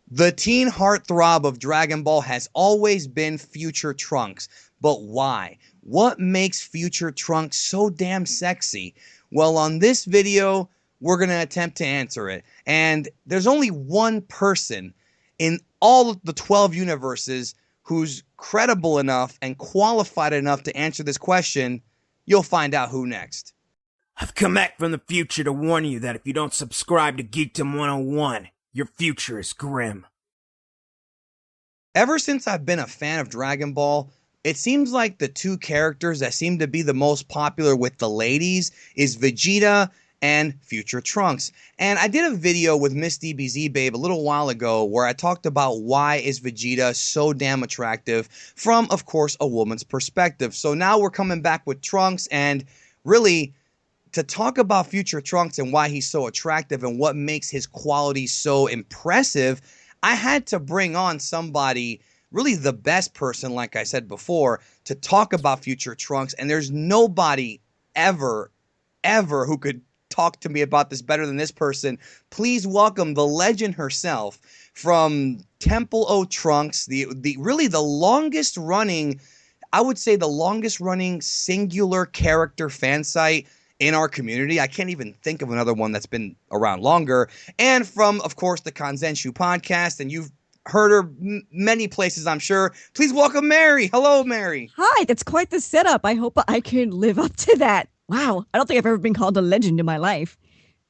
The teen heartthrob of Dragon Ball has always been Future Trunks. But why? What makes Future Trunks so damn sexy? Well, on this video, we're going to attempt to answer it. And there's only one person in all of the 12 universes who's credible enough and qualified enough to answer this question. You'll find out who next. I've come back from the future to warn you that if you don't subscribe to Geekdom 101, your future is grim. Ever since I've been a fan of Dragon Ball, it seems like the two characters that seem to be the most popular with the ladies is Vegeta and Future Trunks. And I did a video with Miss DBZ Babe a little while ago where I talked about why is Vegeta so damn attractive from, of course, a woman's perspective. So now we're coming back with Trunks, and really, to talk about Future Trunks and why he's so attractive and what makes his quality so impressive, I had to bring on somebody, really the best person, like I said before, to talk about Future Trunks. And there's nobody ever who could talk to me about this better than this person. Please welcome the legend herself from TempleOTrunks, the really the longest running, I would say the longest running singular character fan site in our community. I can't even think of another one that's been around longer. And from, of course, the KANZENSHUU podcast, and you've heard her many places, I'm sure. Please welcome Mary. Hello, Mary. Hi, that's quite the setup. I hope I can live up to that. Wow, I don't think I've ever been called a legend in my life.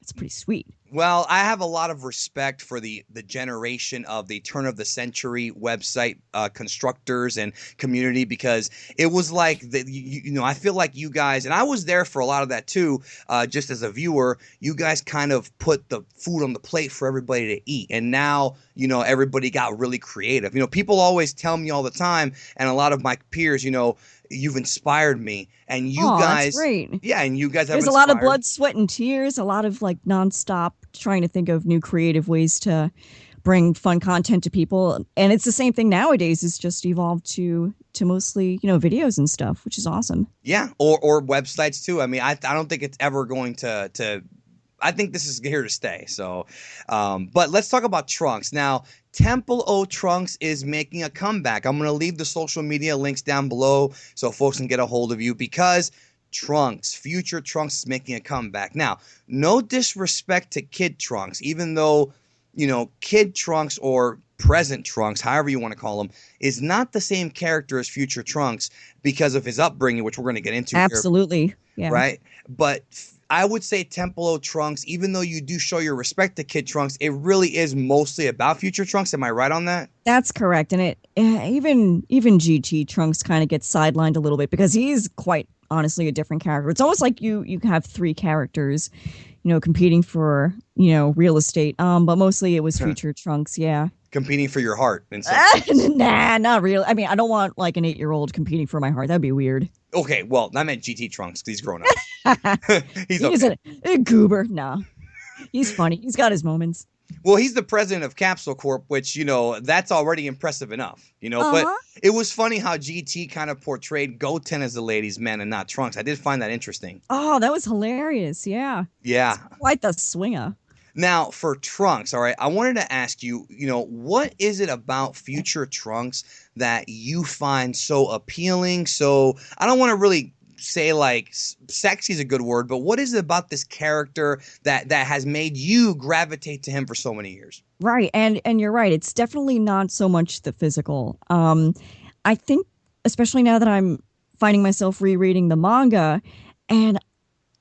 That's pretty sweet. Well, I have a lot of respect for the generation of the turn of the century website constructors and community, because it was like I feel like you guys, and I was there for a lot of that too, just as a viewer. You guys kind of put the food on the plate for everybody to eat, and now everybody got really creative. People always tell me all the time, and a lot of my peers, you've inspired me, and you guys, that's great. Yeah, and you guys have There's a lot of blood, sweat, and tears, a lot of like nonstop trying to think of new creative ways to bring fun content to people. And it's the same thing nowadays. It's just evolved to mostly, videos and stuff, which is awesome. Yeah, or websites too. I mean, I don't think it's ever going to I think this is here to stay. So, but let's talk about Trunks. Now, TempleOTrunks is making a comeback. I'm going to leave the social media links down below so folks can get a hold of you, because Trunks, Future Trunks, is making a comeback. Now, no disrespect to Kid Trunks, even though, Kid Trunks or present Trunks, however you want to call him, is not the same character as Future Trunks because of his upbringing, which we're going to get into Absolutely. here. Yeah. Right? But I would say TempleOTrunks, even though you do show your respect to Kid Trunks, it really is mostly about Future Trunks. Am I right on that? That's correct. And even GT Trunks kind of gets sidelined a little bit because he's quite honestly a different character. It's almost like you have three characters, competing for, real estate. But mostly it was Future Trunks. Yeah. Competing for your heart. Nah, not really. I mean, I don't want like an 8-year-old competing for my heart. That'd be weird. Okay, well, I meant GT Trunks because he's grown up. He's okay. a goober. No, he's funny. He's got his moments. Well, he's the president of Capsule Corp, which, that's already impressive enough, But it was funny how GT kind of portrayed Goten as the ladies' man and not Trunks. I did find that interesting. Oh, that was hilarious. Yeah. Yeah. It's quite the swinger. Now, for Trunks, all right, I wanted to ask you, what is it about Future Trunks that you find so appealing? So I don't want to really say like sexy is a good word, but what is it about this character that has made you gravitate to him for so many years? Right. And you're right. It's definitely not so much the physical. I think, especially now that I'm finding myself rereading the manga, and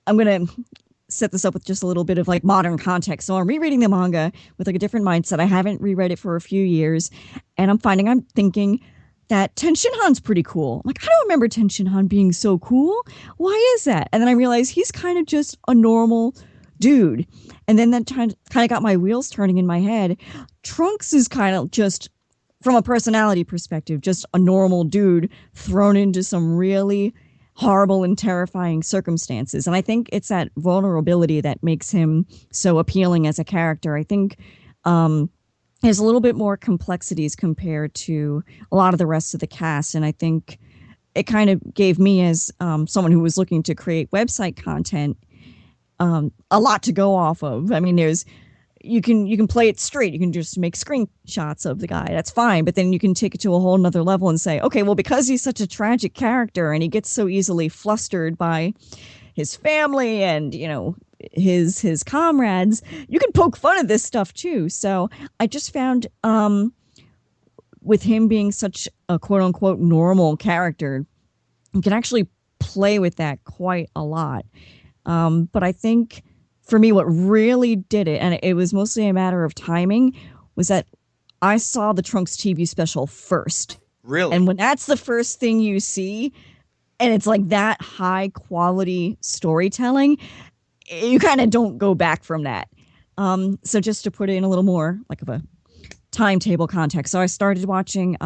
I'm going to set this up with just a little bit of like modern context. So I'm rereading the manga with like a different mindset. I haven't reread it for a few years, and I'm thinking that Tenshinhan's pretty cool. Like, I don't remember Tenshinhan being so cool. Why is that? And then I realized he's kind of just a normal dude. And then that kind of got my wheels turning in my head. Trunks is kind of just, from a personality perspective, just a normal dude thrown into some really horrible and terrifying circumstances. And I think it's that vulnerability that makes him so appealing as a character. I think there's a little bit more complexities compared to a lot of the rest of the cast. And I think it kind of gave me, as someone who was looking to create website content, a lot to go off of. I mean, there's you can play it straight. You can just make screenshots of the guy. That's fine. But then you can take it to a whole nother level and say, okay, well, because he's such a tragic character and he gets so easily flustered by his family and, his comrades, you can poke fun at this stuff too. So I just found with him being such a quote unquote normal character, you can actually play with that quite a lot. But I think for me, what really did it, and it was mostly a matter of timing, was that I saw the Trunks TV special first. Really? And when that's the first thing you see, and it's like that high quality storytelling, you kind of don't go back from that. So just to put it in a little more like of a timetable context. So I started watching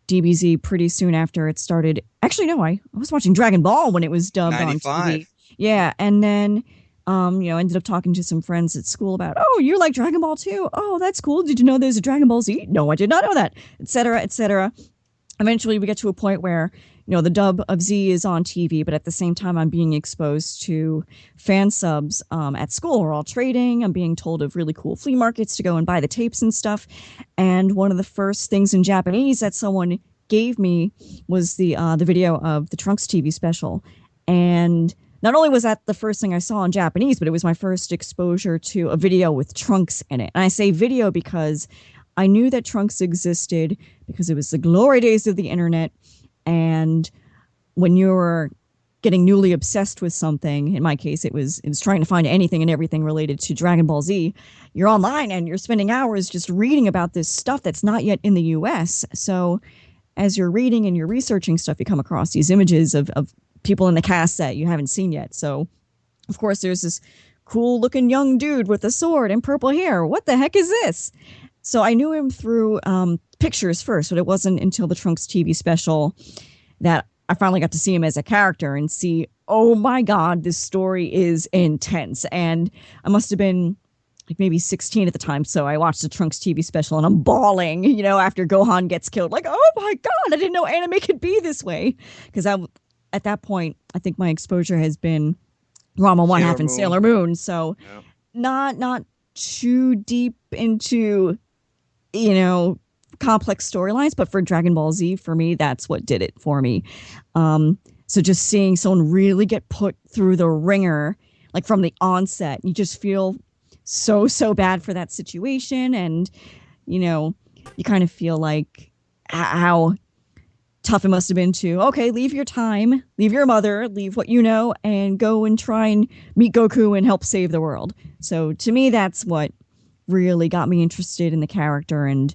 DBZ pretty soon after it started. Actually, no, I was watching Dragon Ball when it was dubbed 95. on TV. Yeah, and then ended up talking to some friends at school about, oh, you like Dragon Ball too? Oh, that's cool. Did you know there's a Dragon Ball Z? No, I did not know that, etc., etc. Eventually, we get to a point where the dub of Z is on TV, but at the same time, I'm being exposed to fan subs at school. We're all trading. I'm being told of really cool flea markets to go and buy the tapes and stuff. And one of the first things in Japanese that someone gave me was the video of the Trunks TV special. And not only was that the first thing I saw in Japanese, but it was my first exposure to a video with Trunks in it. And I say video because I knew that Trunks existed because it was the glory days of the internet. And when you're getting newly obsessed with something, in my case, it was trying to find anything and everything related to Dragon Ball Z, you're online and you're spending hours just reading about this stuff that's not yet in the US. So as you're reading and you're researching stuff, you come across these images of people in the cast that you haven't seen yet. So, of course, there's this cool looking young dude with a sword and purple hair. What the heck is this? So I knew him through pictures first, but it wasn't until the Trunks TV special that I finally got to see him as a character and see, oh my God, this story is intense. And I must have been like maybe 16 at the time. So I watched the Trunks TV special and I'm bawling, after Gohan gets killed. Like, oh my God, I didn't know anime could be this way. Because at that point, I think my exposure has been Rama One Half and Sailor Moon. So not too deep into, complex storylines, but for Dragon Ball Z, for me, that's what did it for me. So just seeing someone really get put through the ringer, like from the onset, you just feel so bad for that situation. And, you kind of feel like how tough it must have been to, okay, leave your time, leave your mother, leave what you know, and go and try and meet Goku and help save the world. So to me, that's what really got me interested in the character, and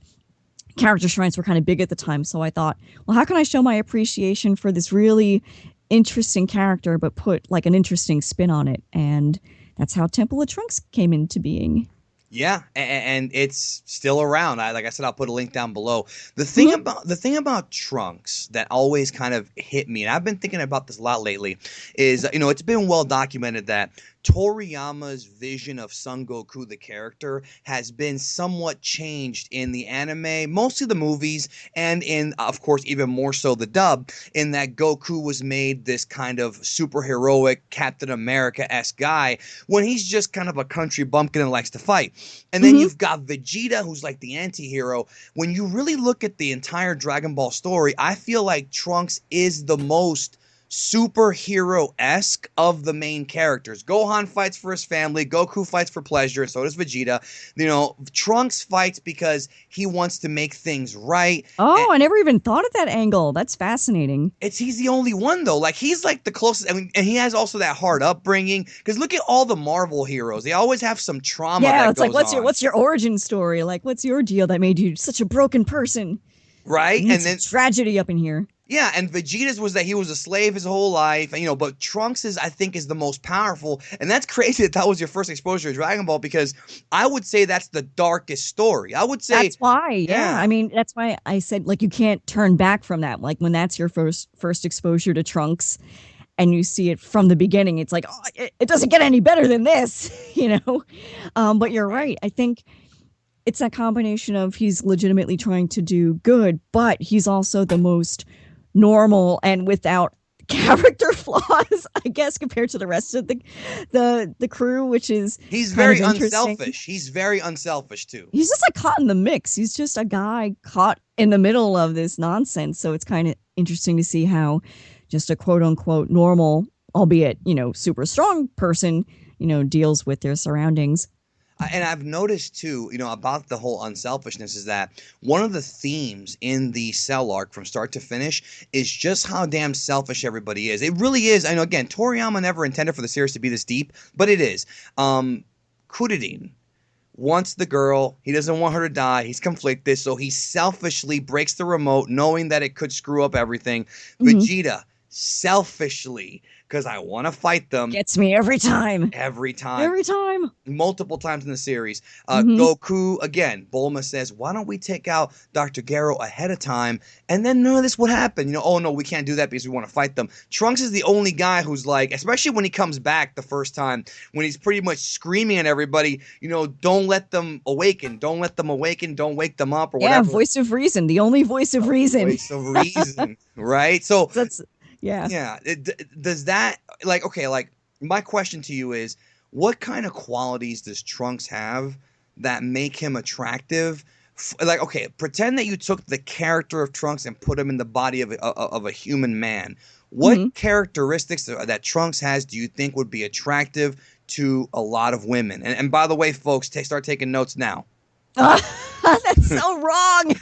character shrines were kind of big at the time. So I thought, well, how can I show my appreciation for this really interesting character, but put like an interesting spin on it? And that's how TempleOTrunks came into being. Yeah, and it's still around. Like I said, I'll put a link down below. The thing about Trunks that always kind of hit me, and I've been thinking about this a lot lately, is it's been well documented that Toriyama's vision of Son Goku, the character, has been somewhat changed in the anime, mostly the movies, and in, of course, even more so the dub, in that Goku was made this kind of superheroic Captain America-esque guy when he's just kind of a country bumpkin and likes to fight. And then you've got Vegeta, who's like the anti-hero. When you really look at the entire Dragon Ball story, I feel like Trunks is the most superhero-esque of the main characters. Gohan fights for his family, Goku fights for pleasure, and so does Vegeta. Trunks fights because he wants to make things right. Oh, I never even thought of that angle. That's fascinating. He's the only one though. Like, he's like the closest. I mean, and he has also that hard upbringing. Because look at all the Marvel heroes; they always have some trauma. Yeah, that it's like goes what's your origin story? Like, what's your deal that made you such a broken person? Right, and then tragedy up in here. Yeah, and Vegeta's was that he was a slave his whole life, and but Trunks I think is the most powerful, and that's crazy that was your first exposure to Dragon Ball, because I would say that's the darkest story. I would say that's why. Yeah, I mean that's why I said like you can't turn back from that. Like when that's your first exposure to Trunks, and you see it from the beginning, it's like it doesn't get any better than this, But you're right. I think it's that combination of he's legitimately trying to do good, but he's also the most normal and without character flaws, I guess, compared to the rest of the crew, which is He's kind very of interesting. unselfish. He's very unselfish too. He's just like caught in the mix. He's just a guy caught in the middle of this nonsense. So it's kind of interesting to see how just a quote unquote normal, albeit, super strong person, deals with their surroundings. And I've noticed too, about the whole unselfishness is that one of the themes in the Cell arc from start to finish is just how damn selfish everybody is. It really is. I know, again, Toriyama never intended for the series to be this deep, but it is. Kuridin wants the girl. He doesn't want her to die. He's conflicted, so he selfishly breaks the remote knowing that it could screw up everything. Vegeta, selfishly, because I want to fight them. Gets me every time. Every time. Every time. Multiple times in the series. Goku, again, Bulma says, why don't we take out Dr. Gero ahead of time, and then none of this would happen. Oh, no, we can't do that because we want to fight them. Trunks is the only guy who's like, especially when he comes back the first time, when he's pretty much screaming at everybody, don't let them awaken. Don't let them awaken. Don't wake them up or whatever. Yeah, voice of reason. The only voice of reason. Voice of reason, right? So that's... Yeah. Yeah. Does that, my question to you is, what kind of qualities does Trunks have that make him attractive? Pretend that you took the character of Trunks and put him in the body of a human man. What characteristics that Trunks has do you think would be attractive to a lot of women? And by the way, folks, start taking notes now. That's so wrong.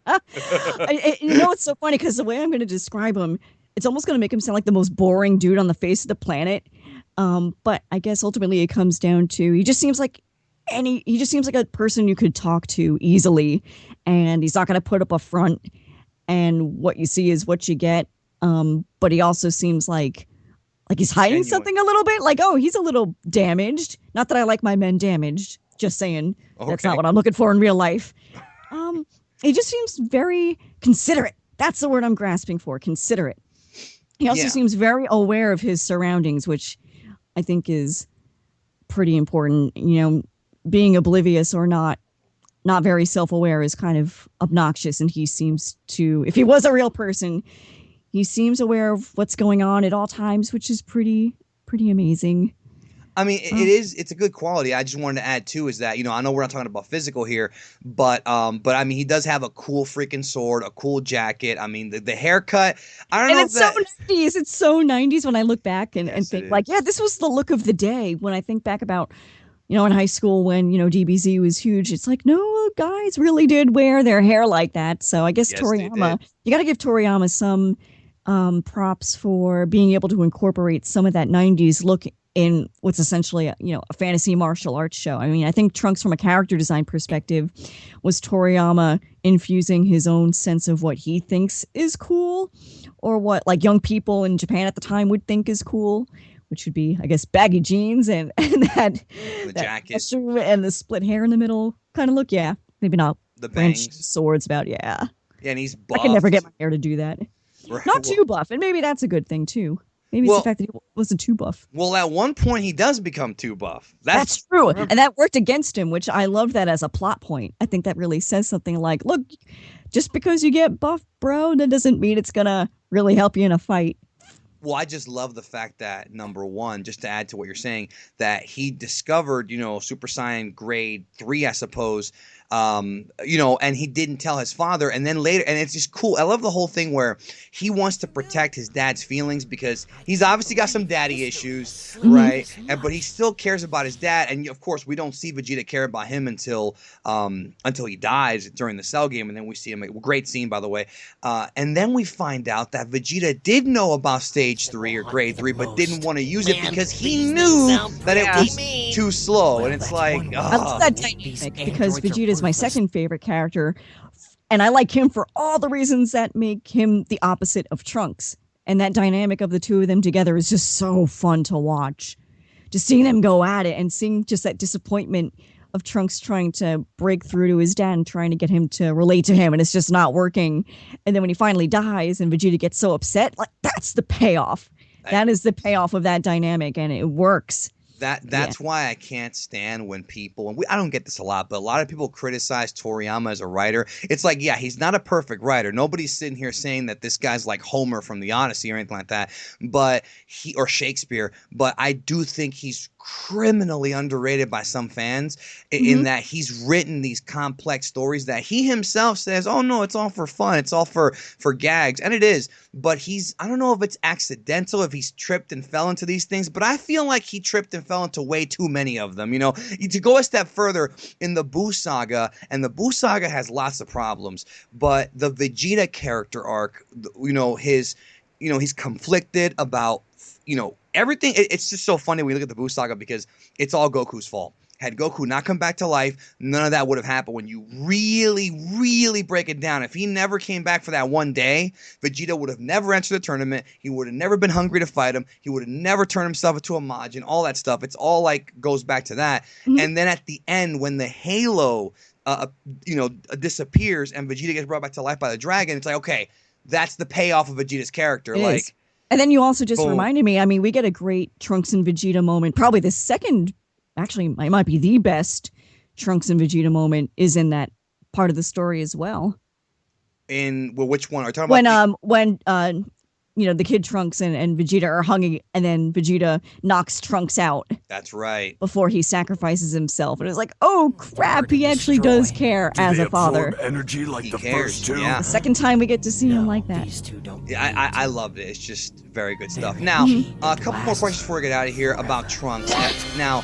It's so funny because the way I'm going to describe him, it's almost going to make him sound like the most boring dude on the face of the planet. But I guess ultimately it comes down to he just seems like a person you could talk to easily, and he's not going to put up a front, and what you see is what you get. But he also seems like he's hiding something a little bit, like, oh, he's a little damaged. Not that I like my men damaged, just saying. Okay. That's not what I'm looking for in real life. He just seems very considerate. That's the word I'm grasping for, considerate. He also seems very aware of his surroundings, which I think is pretty important. Being oblivious or not very self-aware is kind of obnoxious. And he seems to, if he was a real person, he seems aware of what's going on at all times, which is pretty amazing. I mean, it's a good quality. I just wanted to add too is that, I know we're not talking about physical here, but I mean, he does have a cool freaking sword, a cool jacket. I mean, the haircut, I don't know. It's so 90s. It's so 90s when I look back and think this was the look of the day. When I think back about, in high school when, DBZ was huge, it's like, no, guys really did wear their hair like that. So I guess Toriyama, you got to give Toriyama some props for being able to incorporate some of that 90s look in what's essentially a fantasy martial arts show. I mean, I think Trunks from a character design perspective was Toriyama infusing his own sense of what he thinks is cool, or what young people in Japan at the time would think is cool, which would be, I guess, baggy jeans and that jacket and the split hair in the middle kind of look. Yeah, maybe not the bangs, swords about. Yeah, and he's buff. I can never get my hair to do that. Right. Not too buff, and maybe that's a good thing too. Maybe it's the fact that he wasn't too buff. Well, at one point, he does become too buff. That's true. And that worked against him, which I love that as a plot point. I think that really says something like, look, just because you get buff, bro, that doesn't mean it's going to really help you in a fight. Well, I just love the fact that, number one, just to add to what you're saying, that he discovered, Super Saiyan grade 3, I suppose, and he didn't tell his father. And then later, and it's just cool. I love the whole thing where he wants to protect his dad's feelings because he's obviously got some daddy issues, right? But he still cares about his dad. And of course, we don't see Vegeta care about him until he dies during the Cell game. And then we see him, great scene, by the way. And then we find out that Vegeta did know about Stage 3 or Grade 3, but didn't want to use it because he knew that it was too slow. And it's like, I love that dynamic because Vegeta's my second favorite character, and I like him for all the reasons that make him the opposite of Trunks. And that dynamic of the two of them together is just so fun to watch. Just seeing them go at it and seeing just that disappointment of Trunks trying to break through to his dad and trying to get him to relate to him, and it's just not working. And then when he finally dies and Vegeta gets so upset, that's the payoff. That is the payoff of that dynamic, and it works. That's why I can't stand when people, and I don't get this a lot, but a lot of people criticize Toriyama as a writer. It's like, yeah, he's not a perfect writer. Nobody's sitting here saying that this guy's like Homer from the Odyssey or anything like that, but or Shakespeare. But I do think he's criminally underrated by some fans in that he's written these complex stories that he himself says, oh no, it's all for fun, it's all for gags, and it is. But I don't know if it's accidental, if he's tripped and fell into these things, but I feel like he tripped and fell into way too many of them. You know, to go a step further in the Buu saga, and the Buu saga has lots of problems, but the Vegeta character arc, he's conflicted about, everything. It's just so funny when you look at the Buu saga because it's all Goku's fault. Had Goku not come back to life, none of that would have happened. When you really, really break it down, if he never came back for that one day, Vegeta would have never entered the tournament. He would have never been hungry to fight him. He would have never turned himself into a Majin, all that stuff. It's all like goes back to that. And then at the end, when the Halo, disappears and Vegeta gets brought back to life by the dragon, it's like, okay, that's the payoff of Vegeta's character. It is. And then you also just reminded me, I mean, we get a great Trunks and Vegeta moment. Probably the second, actually, it might be the best Trunks and Vegeta moment is in that part of the story as well. Which one are you talking about? When the kid Trunks and Vegeta are hugging, and then Vegeta knocks Trunks out. That's right. Before he sacrifices himself. And it's like, oh crap, he actually does care as a father. Energy like the cares, first two. Yeah. The second time we get to see him like that. These two don't. Yeah, I loved it. It's just very good stuff. Now, a couple more questions before we get out of here about Trunks. Now,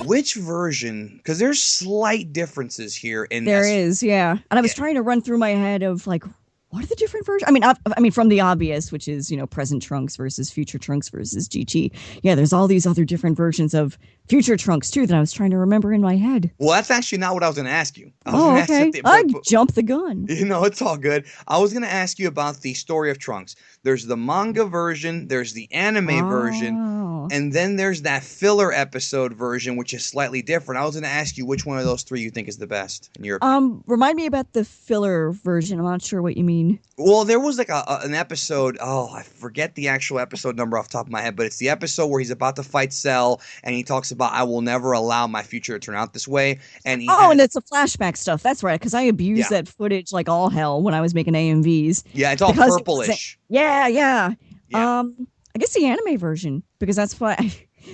which version, because there's slight differences here. There is, yeah. And I was trying to run through my head of like, what are the different versions? I mean, from the obvious, which is, present Trunks versus future Trunks versus GT. Yeah, there's all these other different versions of future Trunks, too, that I was trying to remember in my head. Well, that's actually not what I was going to ask you. Okay. I jumped the gun. It's all good. I was going to ask you about the story of Trunks. There's the manga version, there's the anime version, and then there's that filler episode version, which is slightly different. I was going to ask you which one of those three you think is the best in your opinion. Remind me about the filler version. I'm not sure what you mean. Well, there was like an episode. Oh, I forget the actual episode number off the top of my head, but it's the episode where he's about to fight Cell, and he talks about, I will never allow my future to turn out this way. And and it's a flashback stuff. That's right, because I abused that footage like all hell when I was making AMVs. Yeah, it's all purplish. Yeah. I guess the anime version, because that's why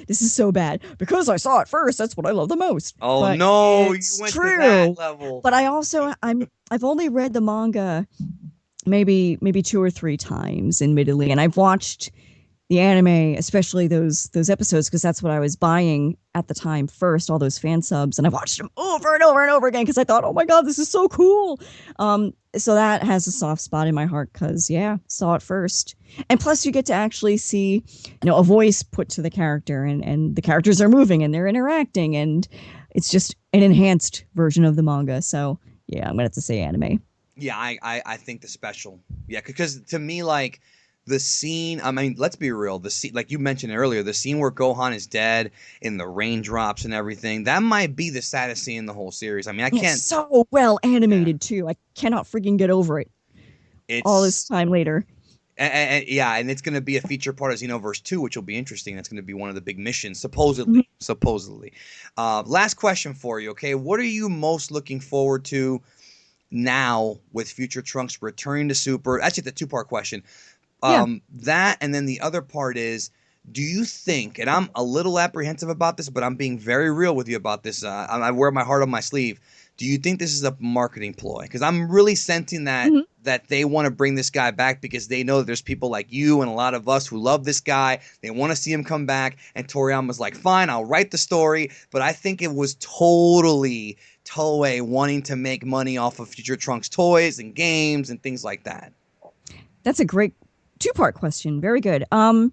this is so bad. Because I saw it first, that's what I love the most. Oh, but no, you went to that level. But I also, I've only read the manga maybe 2 or 3 times, admittedly, and I've watched the anime, especially those episodes, because that's what I was buying at the time first, all those fan subs, and I watched them over and over and over again because I thought, oh my god, this is so cool. So that has a soft spot in my heart because, saw it first. And plus you get to actually see, a voice put to the character, and the characters are moving and they're interacting, and it's just an enhanced version of the manga. So yeah, I'm gonna have to say anime. Yeah, I think the special. Yeah, because to me, like, the scene, I mean, let's be real, the scene, like you mentioned earlier, the scene where Gohan is dead in the raindrops and everything, that might be the saddest scene in the whole series. I mean, I can't. It's so well animated too. I cannot freaking get over it. All this time later. And it's going to be a feature part of Xenoverse 2, which will be interesting. That's going to be one of the big missions, supposedly. Last question for you, okay? What are you most looking forward to now with Future Trunks returning to Super? Actually, it's a 2-part question. That, and then the other part is, do you think, and I'm a little apprehensive about this, but I'm being very real with you about this. I wear my heart on my sleeve. Do you think this is a marketing ploy? Because I'm really sensing that that they want to bring this guy back because they know that there's people like you and a lot of us who love this guy. They want to see him come back. And Toriyama's like, fine, I'll write the story. But I think it was totally Toei wanting to make money off of Future Trunks toys and games and things like that. That's a great 2-part question. Very good. I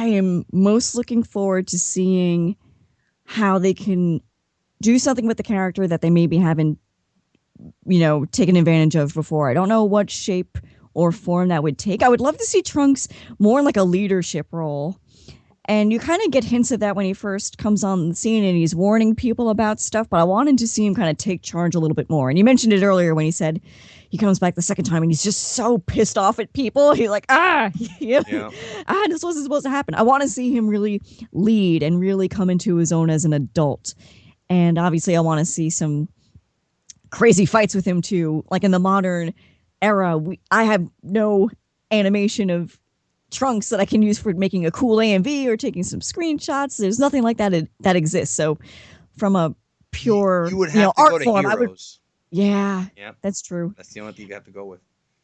am most looking forward to seeing how they can do something with the character that they maybe haven't, taken advantage of before. I don't know what shape or form that would take. I would love to see Trunks more in like a leadership role. And you kind of get hints of that when he first comes on the scene and he's warning people about stuff. But I wanted to see him kind of take charge a little bit more. And you mentioned it earlier when he said he comes back the second time and he's just so pissed off at people. He's like, yeah. This wasn't supposed to happen. I want to see him really lead and really come into his own as an adult. And obviously, I want to see some crazy fights with him too. Like in the modern era, I have no animation of Trunks that I can use for making a cool AMV or taking some screenshots. There's nothing like that that exists. So, from a pure you would have to art go to form, Heroes. Yeah, that's true. That's the only thing you have to go with.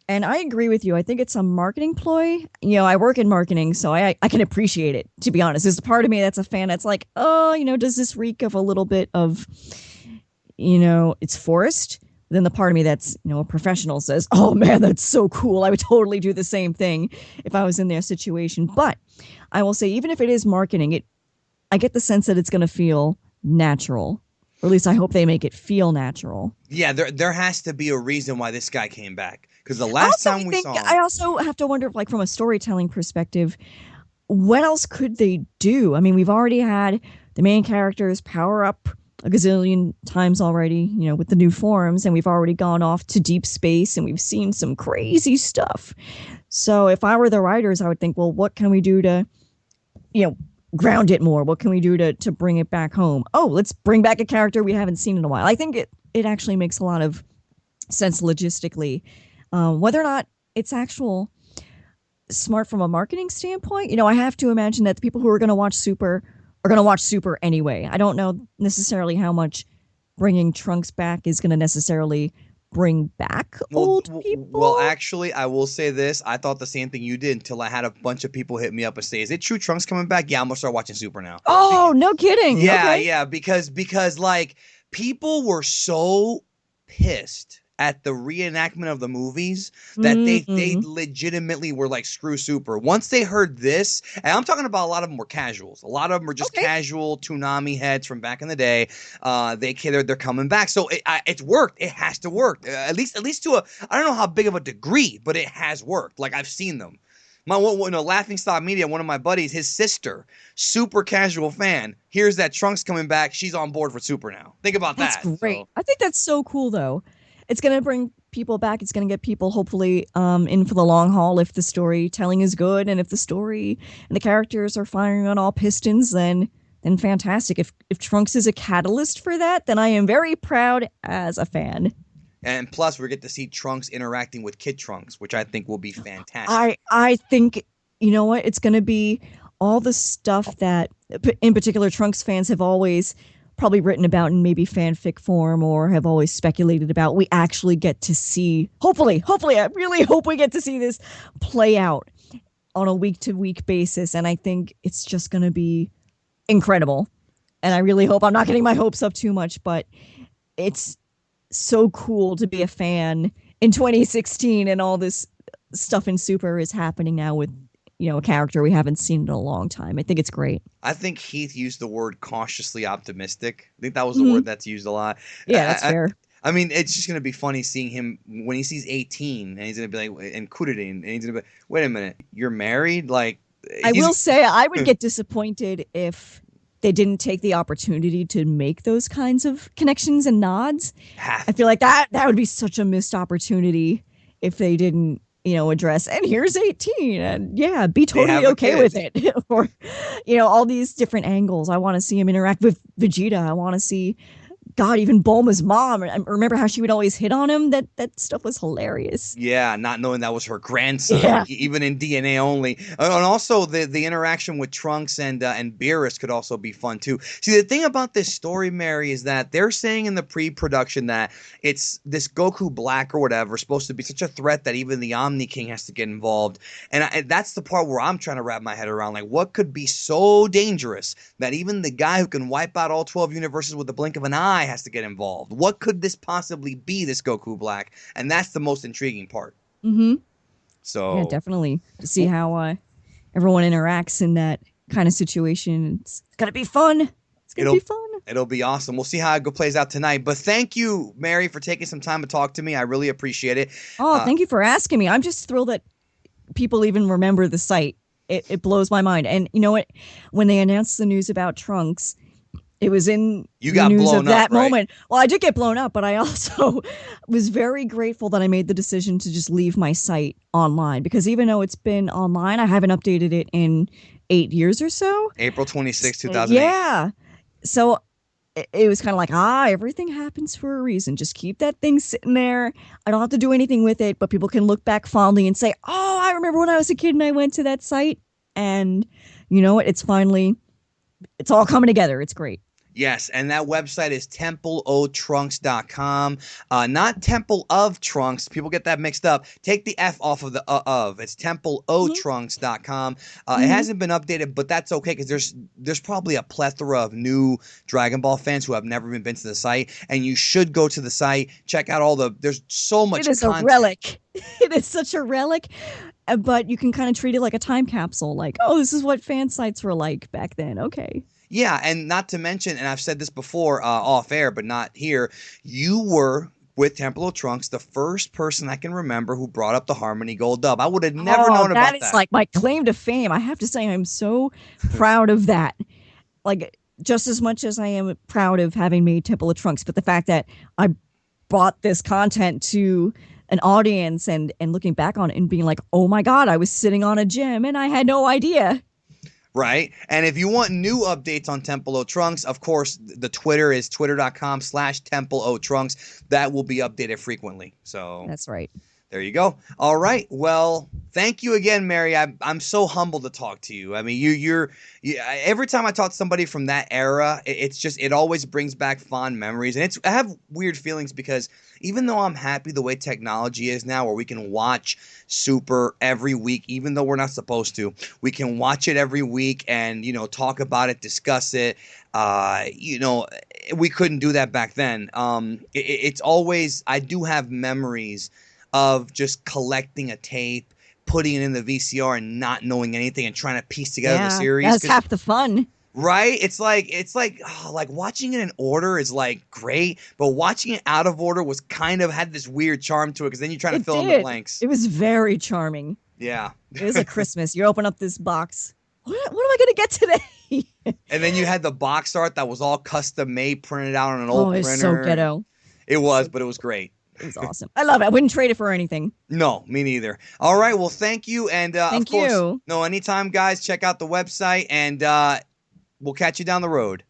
And I agree with you. I think it's a marketing ploy. I work in marketing, so I can appreciate it, to be honest. There's a part of me that's a fan that's like, oh, does this reek of a little bit of, it's forced? Then the part of me that's, a professional says, oh man, that's so cool. I would totally do the same thing if I was in their situation. But I will say, even if it is marketing, I get the sense that it's going to feel natural. Or at least I hope they make it feel natural. Yeah, there has to be a reason why this guy came back. Because the last time we saw him, I also have to wonder, like, from a storytelling perspective, what else could they do? I mean, we've already had the main characters power up a gazillion times already, with the new forms, and we've already gone off to deep space and we've seen some crazy stuff. So if I were the writers, I would think, well, what can we do to, ground it more? What can we do to bring it back home? Oh, let's bring back a character we haven't seen in a while. I think it actually makes a lot of sense logistically. Whether or not it's actual smart from a marketing standpoint, I have to imagine that the people who are going to watch Super are going to watch Super anyway. I don't know necessarily how much bringing Trunks back is going to necessarily bring back old people. Well, actually, I will say this. I thought the same thing you did until I had a bunch of people hit me up and say, is it true Trunks coming back? Yeah, I'm going to start watching Super now. Oh, no kidding. Yeah, okay. yeah, because like people were so pissed at the reenactment of the movies that they legitimately were like, screw Super. Once they heard this, and I'm talking about a lot of them were casuals. A lot of them were just casual Toonami heads from back in the day. They're coming back. So it's worked. It has to work. At least to I don't know how big of a degree, but it has worked. Like, I've seen them. LaughingStock Media, one of my buddies, his sister, super casual fan, hears that Trunks coming back. She's on board for Super now. Think about that. That's great. So. I think that's so cool, though. It's going to bring people back. It's going to get people hopefully in for the long haul if the storytelling is good, and if the story and the characters are firing on all pistons, then fantastic. If Trunks is a catalyst for that, then I am very proud as a fan. And plus, we get to see Trunks interacting with Kid Trunks, which I think will be fantastic. I think, you know what? It's going to be all the stuff that, in particular, Trunks fans have always probably written about in maybe fanfic form or have always speculated about. We actually get to see, hopefully, I really hope we get to see this play out on a week-to-week basis. And I think it's just going to be incredible. And I really hope, I'm not getting my hopes up too much, but it's so cool to be a fan in 2016, and all this stuff in Super is happening now with, a character we haven't seen in a long time. I think it's great. I think Heath used the word cautiously optimistic. I think that was the word that's used a lot. Yeah, that's fair. I mean, it's just going to be funny seeing him when he sees 18 and he's going to be like, and Kudadin, and he's going to be, wait a minute, you're married? Like, I will say I would get disappointed if they didn't take the opportunity to make those kinds of connections and nods. I feel like that would be such a missed opportunity if they didn't, address, and here's 18, and yeah, be totally okay with it. Or, all these different angles. I want to see him interact with Vegeta. I want to see, God, even Bulma's mom. I remember how she would always hit on him. That stuff was hilarious. Yeah, not knowing that was her grandson, even in DNA only. And also the interaction with Trunks and Beerus could also be fun too. See, the thing about this story, Mary, is that they're saying in the pre-production that it's this Goku Black or whatever supposed to be such a threat that even the Omni King has to get involved. And that's the part where I'm trying to wrap my head around, like, what could be so dangerous that even the guy who can wipe out all 12 universes with the blink of an eye has to get involved? What could this possibly be, this Goku Black? And that's the most intriguing part. So yeah, definitely to see how everyone interacts in that kind of situation. It's gonna be fun. It's gonna be fun. It'll be awesome. We'll see how it plays out tonight. But thank you, Mary, for taking some time to talk to me. I really appreciate it. Oh, thank you for asking me. I'm just thrilled that people even remember the site. It blows my mind. And you know what? When they announced the news about Trunks, it was in You the got news blown of up, that right? moment. Well, I did get blown up, but I also was very grateful that I made the decision to just leave my site online, because even though it's been online, I haven't updated it in 8 years or so. April 26, 2008. Yeah. So it was kind of like, everything happens for a reason. Just keep that thing sitting there. I don't have to do anything with it, but people can look back fondly and say, oh, I remember when I was a kid and I went to that site. And you know what? It's all coming together. It's great. Yes, and that website is TempleOTrunks.com. Not Temple of Trunks. People get that mixed up. Take the F off of the of. It's TempleOTrunks.com. It hasn't been updated, but that's okay, because there's probably a plethora of new Dragon Ball fans who have never even been to the site, and you should go to the site. Check out there's so much It is content. a relic. It is such a relic, but you can kind of treat it like a time capsule. Like, oh, this is what fan sites were like back then. Okay. Yeah, and not to mention, and I've said this before off air, but not here, you were, with TempleOTrunks, the first person I can remember who brought up the Harmony Gold dub. I would have never known about that. That is like my claim to fame. I have to say, I'm so proud of that. Like, just as much as I am proud of having made TempleOTrunks, but the fact that I brought this content to an audience and looking back on it and being like, oh my God, I was sitting on a gem and I had no idea. Right. And if you want new updates on TempleOTrunks, of course, the Twitter is twitter.com/TempleOTrunks. That will be updated frequently. So that's right. There you go. All right. Well, thank you again, Mary. I'm so humbled to talk to you. I mean, you're every time I talk to somebody from that era, it always brings back fond memories. And I have weird feelings, because even though I'm happy the way technology is now, where we can watch Super every week, even though we're not supposed to, we can watch it every week and, talk about it, discuss it. We couldn't do that back then. It's always, I do have memories of just collecting a tape, putting it in the VCR, and not knowing anything, and trying to piece together the series. That's half the fun. Right? It's like watching it in order is like great, but watching it out of order had this weird charm to it, because then you're trying to fill in the blanks. It was very charming. Yeah. It was a Christmas. You open up this box. What am I going to get today? And then you had the box art that was all custom made, printed out on an old printer. It's so ghetto. It was, but it was great. It was awesome. I love it. I wouldn't trade it for anything. No, me neither. All right. Well, thank you. And thank of course, you. anytime, guys, check out the website, and we'll catch you down the road.